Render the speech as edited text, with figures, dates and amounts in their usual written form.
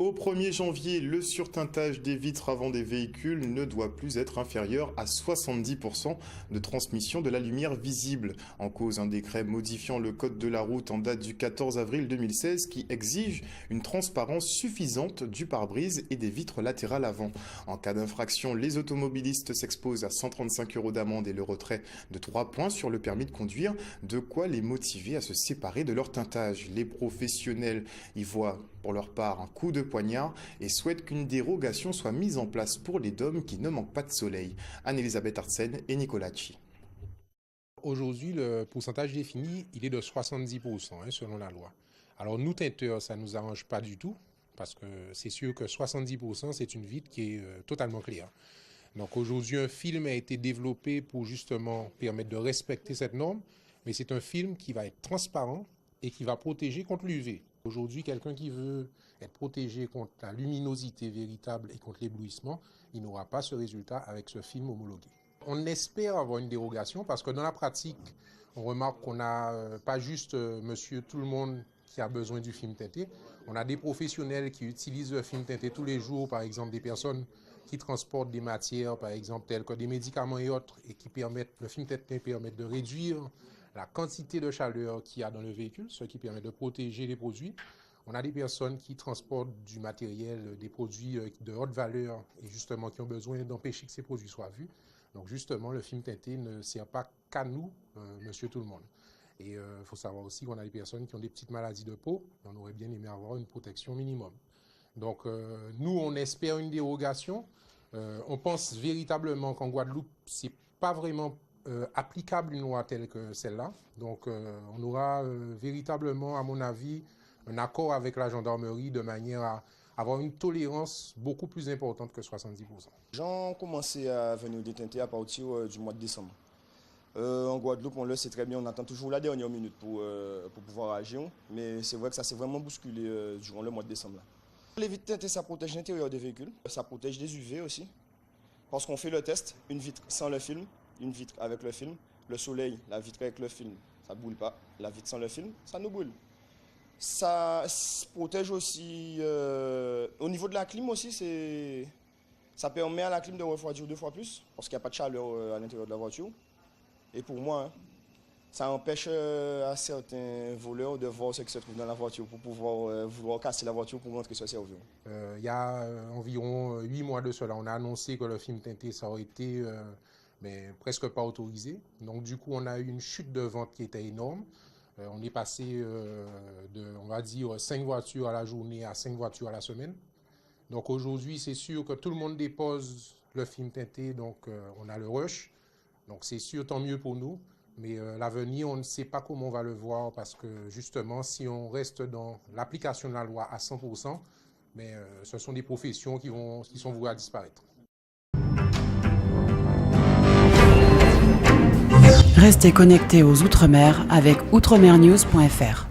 Au 1er janvier, le surteintage des vitres avant des véhicules ne doit plus être inférieur à 70% de transmission de la lumière visible. En cause, un décret modifiant le code de la route en date du 14 avril 2016 qui exige une transparence suffisante du pare-brise et des vitres latérales avant. En cas d'infraction, les automobilistes s'exposent à 135 € d'amende et le retrait de 3 points sur le permis de conduire, de quoi les motiver à se séparer de leur teintage. Les professionnels y voient pour leur part un coup de poignard et souhaitent qu'une dérogation soit mise en place pour les DOM qui ne manquent pas de soleil. Anne-Elisabeth Arsen et Nicolas Chi. Aujourd'hui, le pourcentage défini, il est de 70% selon la loi. Alors nous, teinteurs, ça ne nous arrange pas du tout parce que c'est sûr que 70%, c'est une vitre qui est totalement claire. Donc aujourd'hui, un film a été développé pour justement permettre de respecter cette norme, mais c'est un film qui va être transparent et qui va protéger contre l'UV. Aujourd'hui, quelqu'un qui veut être protégé contre la luminosité véritable et contre l'éblouissement, il n'aura pas ce résultat avec ce film homologué. On espère avoir une dérogation parce que dans la pratique, on remarque qu'on n'a pas juste monsieur tout le monde qui a besoin du film teinté. On a des professionnels qui utilisent le film teinté tous les jours, par exemple des personnes qui transportent des matières, par exemple telles que des médicaments et autres, et qui permettent, le film teinté permet de réduire la quantité de chaleur qu'il y a dans le véhicule, ce qui permet de protéger les produits. On a des personnes qui transportent du matériel, des produits de haute valeur et justement qui ont besoin d'empêcher que ces produits soient vus. Donc justement, le film teinté ne sert pas qu'à nous, monsieur tout le monde. Et il faut savoir aussi qu'on a des personnes qui ont des petites maladies de peau. On aurait bien aimé avoir une protection minimum. Donc nous, on espère une dérogation. On pense véritablement qu'en Guadeloupe, c'est pas vraiment applicable une loi telle que celle-là. Donc on aura véritablement, à mon avis, un accord avec la gendarmerie de manière à avoir une tolérance beaucoup plus importante que 70%. Les gens ont commencé à venir déteinter à partir du mois de décembre. En Guadeloupe, on le sait très bien, on attend toujours la dernière minute pour pouvoir agir. Mais c'est vrai que ça s'est vraiment bousculé durant le mois de décembre. Les vitres teintées, ça protège l'intérieur des véhicules. Ça protège des UV aussi. Parce qu'on fait le test, une vitre sans le film, une vitre avec le film, le soleil, la vitre avec le film, ça ne brûle pas. La vitre sans le film, ça nous brûle. Ça protège aussi, au niveau de la clim aussi, ça permet à la clim de refroidir 2 fois plus, parce qu'il n'y a pas de chaleur à l'intérieur de la voiture. Et pour moi, ça empêche à certains voleurs de voir ce qui se trouve dans la voiture pour pouvoir vouloir casser la voiture pour montrer ce service. Il y a environ 8 mois de cela, on a annoncé que le film teinté, ça aurait été presque pas autorisé. Donc du coup, on a eu une chute de vente qui était énorme. On est passé de, on va dire, 5 voitures à la journée à 5 voitures à la semaine. Donc aujourd'hui, c'est sûr que tout le monde dépose le film teinté, donc on a le rush. Donc c'est sûr, tant mieux pour nous. Mais l'avenir, on ne sait pas comment on va le voir parce que justement, si on reste dans l'application de la loi à 100%, ce sont des professions qui sont vouées à disparaître. Restez connectés aux Outre-mer avec outremernews.fr.